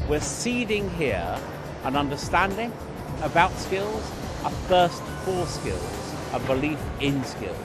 We're seeding here an understanding about skills, a thirst for skills, a belief in skills.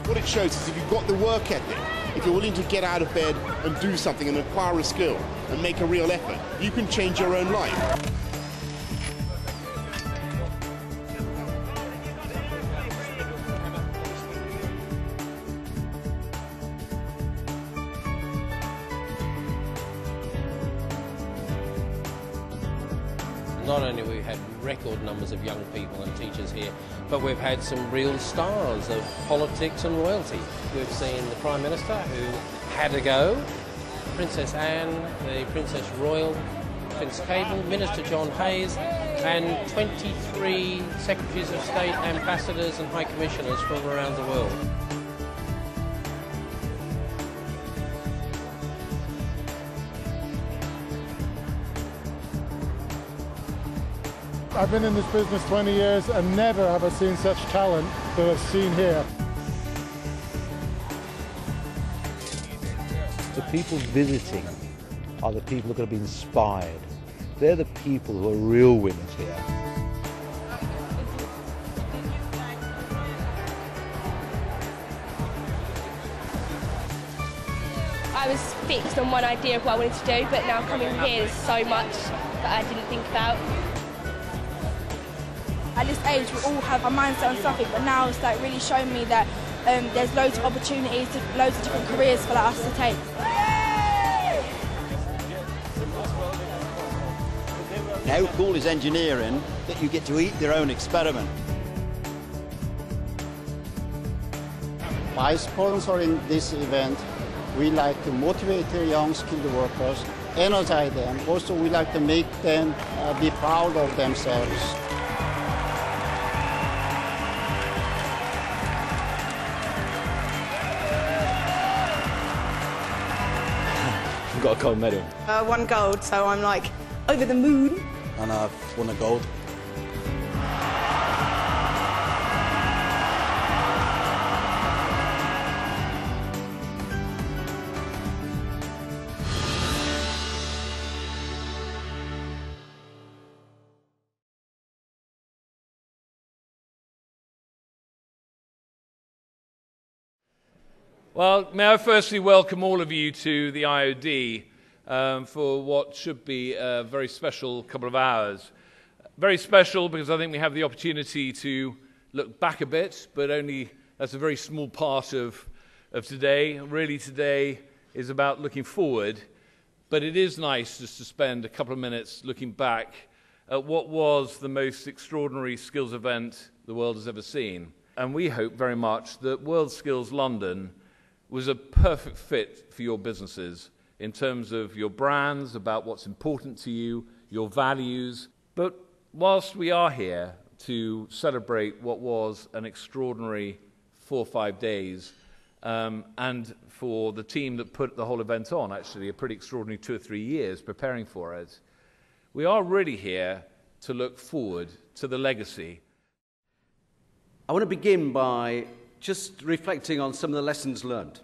What it shows is if you've got the work ethic, if you're willing to get out of bed and do something and acquire a skill and make a real effort, you can change your own life. Not only have we had record numbers of young people and teachers here, but we've had some real stars of politics and royalty. We've seen the Prime Minister, who had a go, Princess Anne, the Princess Royal, Prince Cable, Minister John Hayes, and 23 Secretaries of State, ambassadors and High Commissioners from around the world. I've been in this business 20 years and never have I seen such talent that I've seen here. The people visiting are the people who are going to be inspired. They're the people who are real winners here. I was fixed on one idea of what I wanted to do, but now coming here there's so much that I didn't think about. At this age, we all have a mindset on something, but now it's like really showing me that there's loads of opportunities, loads of different careers for us to take. How cool is engineering that you get to eat your own experiment? By sponsoring this event, we like to motivate the young skilled workers, energize them. Also, we like to make them be proud of themselves. Got a gold medal. Won gold, so I'm like over the moon. And I've won a gold. Well, may I firstly welcome all of you to the IOD for what should be a very special couple of hours. Very special because I think we have the opportunity to look back a bit, but only that's a very small part of today. Really today is about looking forward, but it is nice just to spend a couple of minutes looking back at what was the most extraordinary skills event the world has ever seen. And we hope very much that WorldSkills London was a perfect fit for your businesses in terms of your brands, about what's important to you, your values. But whilst we are here to celebrate what was an extraordinary 4 or 5 days, and for the team that put the whole event on, actually a pretty extraordinary 2 or 3 years preparing for it, we are really here to look forward to the legacy. I want to begin by just reflecting on some of the lessons learned.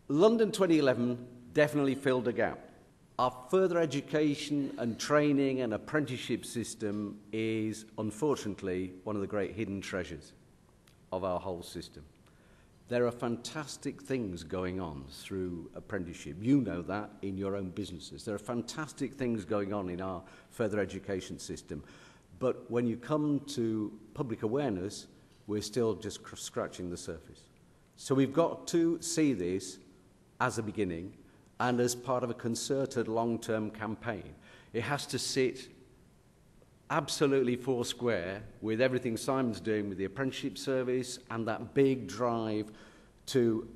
London 2011 definitely filled a gap. Our further education and training and apprenticeship system is, unfortunately, one of the great hidden treasures of our whole system. There are fantastic things going on through apprenticeship. You know that in your own businesses. There are fantastic things going on in our further education system. But when you come to public awareness, we're still just scratching the surface. So we've got to see this as a beginning and as part of a concerted long-term campaign. It has to sit absolutely foursquare with everything Simon's doing with the apprenticeship service and that big drive to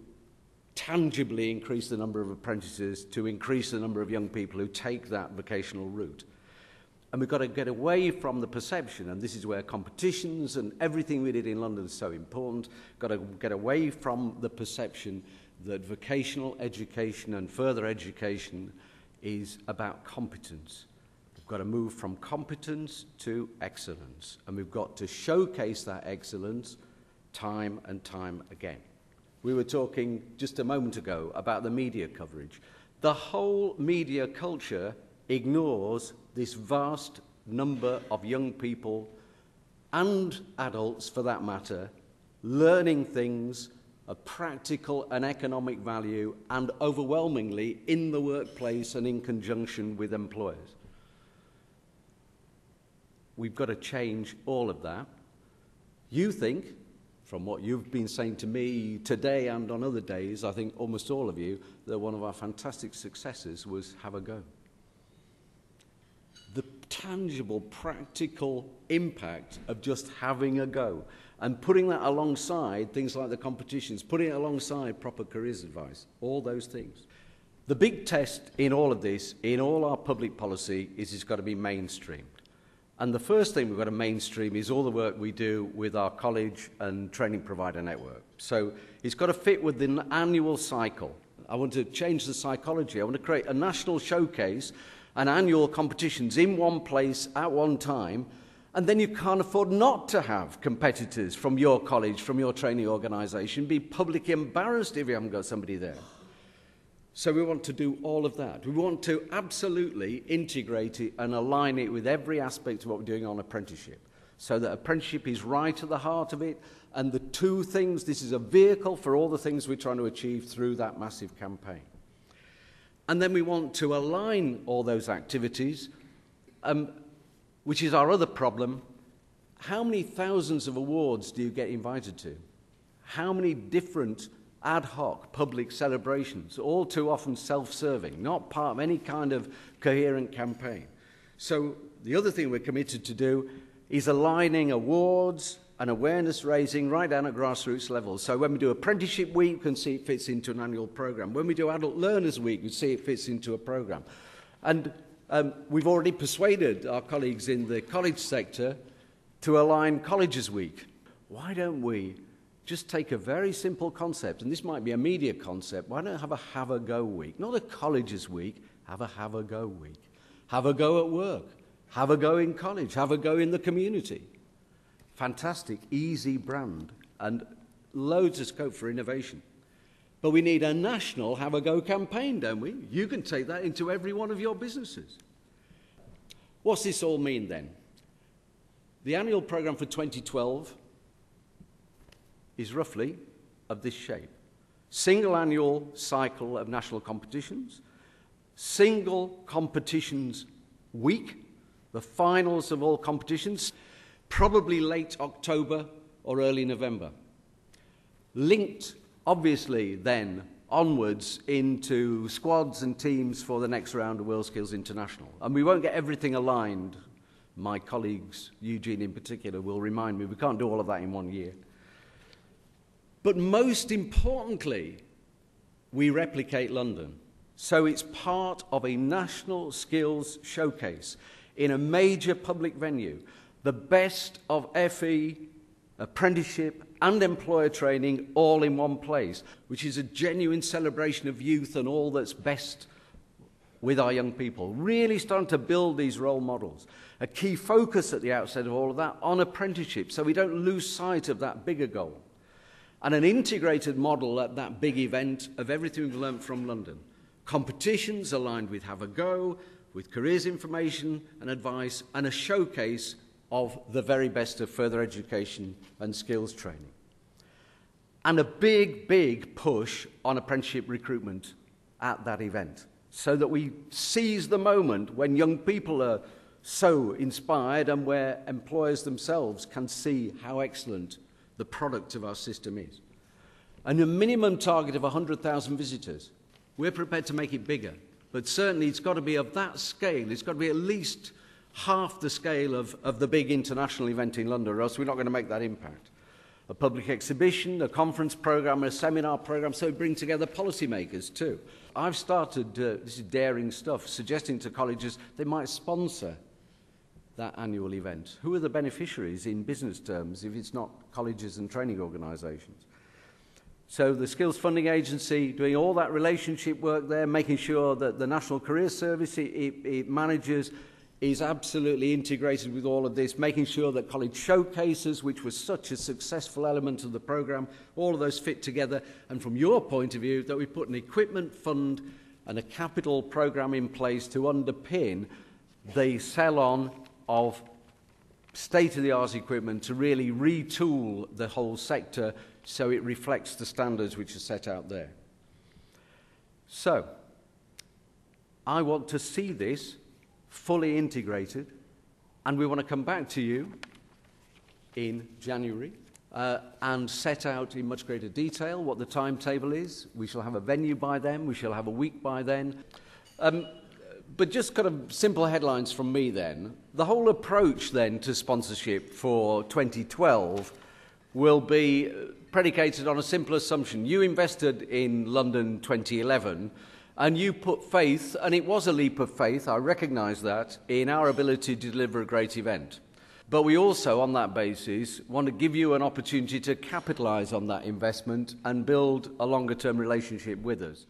tangibly increase the number of apprentices, to increase the number of young people who take that vocational route. And we've got to get away from the perception, and this is where competitions and everything we did in London is so important, got to get away from the perception that vocational education and further education is about competence. We've got to move from competence to excellence, and we've got to showcase that excellence time and time again. We were talking just a moment ago about the media coverage. The whole media culture ignores this vast number of young people and adults, for that matter, learning things of practical and economic value, and overwhelmingly in the workplace and in conjunction with employers. We've got to change all of that. You think, from what you've been saying to me today and on other days, I think almost all of you, that one of our fantastic successes was Have a Go. The tangible, practical impact of just having a go and putting that alongside things like the competitions, putting it alongside proper careers advice, all those things. The big test in all of this, in all our public policy, is it's got to be mainstreamed. And the first thing we've got to mainstream is all the work we do with our college and training provider network. So it's got to fit with the annual cycle. I want to change the psychology. I want to create a national showcase and annual competitions in one place at one time, and then you can't afford not to have competitors from your college, from your training organisation, be publicly embarrassed if you haven't got somebody there. So we want to do all of that. We want to absolutely integrate it and align it with every aspect of what we're doing on apprenticeship, so that apprenticeship is right at the heart of it, and the two things, this is a vehicle for all the things we're trying to achieve through that massive campaign. And then we want to align all those activities, which is our other problem. How many thousands of awards do you get invited to? How many different ad hoc public celebrations, all too often self-serving, not part of any kind of coherent campaign? So the other thing we're committed to do is aligning awards and awareness raising right down at grassroots level. So when we do Apprenticeship Week, you can see it fits into an annual programme. When we do Adult Learners Week, you see it fits into a programme. And we've already persuaded our colleagues in the college sector to align Colleges Week. Why don't we just take a very simple concept, and this might be a media concept, why don't have a go week? Not a Colleges Week, have a go week. Have a go at work, have a go in college, have a go in the community. Fantastic, easy brand, and loads of scope for innovation. But we need a national Have a Go campaign, don't we? You can take that into every one of your businesses. What's this all mean then? The annual programme for 2012 is roughly of this shape. Single annual cycle of national competitions, single competitions week, the finals of all competitions, probably late October or early November. Linked, obviously, then onwards into squads and teams for the next round of WorldSkills International. And we won't get everything aligned. My colleagues, Eugene in particular, will remind me we can't do all of that in 1 year. But most importantly, we replicate London. So it's part of a national skills showcase in a major public venue. The best of FE, apprenticeship and employer training all in one place, which is a genuine celebration of youth and all that's best with our young people. Really starting to build these role models. A key focus at the outset of all of that on apprenticeship, so we don't lose sight of that bigger goal. And an integrated model at that big event of everything we've learned from London. Competitions aligned with Have a Go, with careers information and advice, and a showcase of the very best of further education and skills training. And a big, big push on apprenticeship recruitment at that event, so that we seize the moment when young people are so inspired and where employers themselves can see how excellent the product of our system is. And a minimum target of 100,000 visitors. We're prepared to make it bigger, but certainly it's got to be of that scale. It's got to be at least half the scale of the big international event in London, or else we're not going to make that impact. A public exhibition, a conference programme, a seminar programme, so we bring together policymakers too. I've started, this is daring stuff, suggesting to colleges they might sponsor that annual event? Who are the beneficiaries in business terms if it's not colleges and training organisations? So the Skills Funding Agency doing all that relationship work there, making sure that the National Career Service it manages is absolutely integrated with all of this, making sure that college showcases, which was such a successful element of the programme, all of those fit together, and from your point of view, that we put an equipment fund and a capital programme in place to underpin the sell-on of state-of-the-art equipment to really retool the whole sector so it reflects the standards which are set out there. So, I want to see this fully integrated, and we want to come back to you in January and set out in much greater detail what the timetable is. We shall have a venue by then, we shall have a week by then. But just kind of simple headlines from me then. The whole approach then to sponsorship for 2012 will be predicated on a simple assumption. You invested in London 2011 and you put faith, and it was a leap of faith, I recognise that, in our ability to deliver a great event. But we also, on that basis, want to give you an opportunity to capitalise on that investment and build a longer-term relationship with us.